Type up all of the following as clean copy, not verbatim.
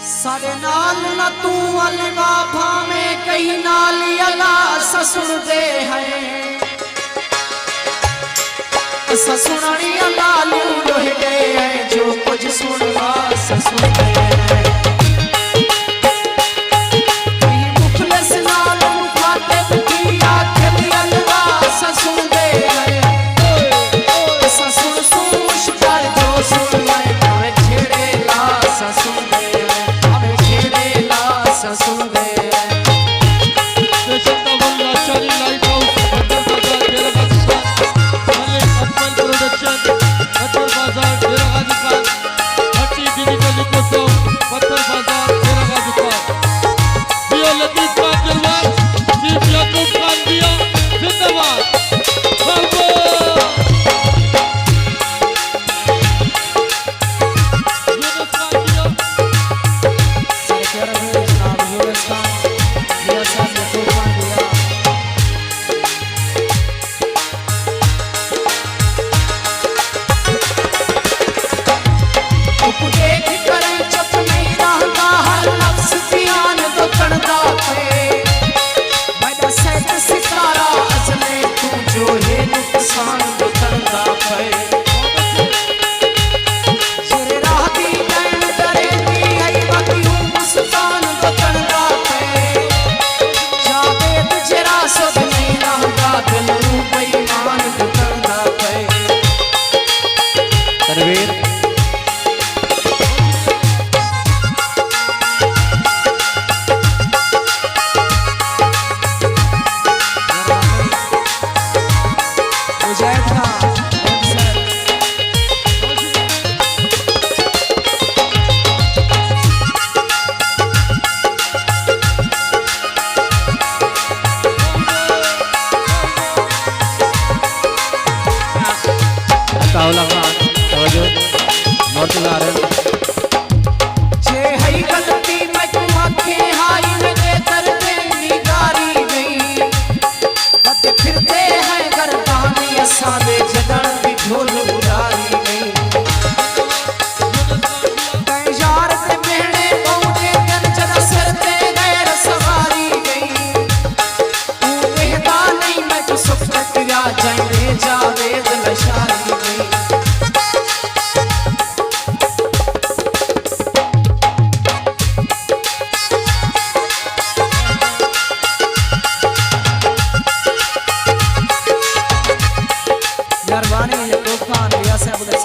सारे नाल न तू अलगा भावे कहीं नाल अला ससुर दे है ससुरणी अला लूलो गए है जो कुछ सुनवा ससुर दे है कहीं मुखलस नाल मुखाते की आंखें भी अलगा ससुर दे है ससुर सूश कर जो सुन मैं छेड़े ला ससुर दे ससुर दे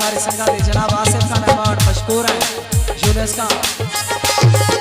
सारे संगा दे जनाब आसिफ खान अवार्ड मशकूर है जुलूस का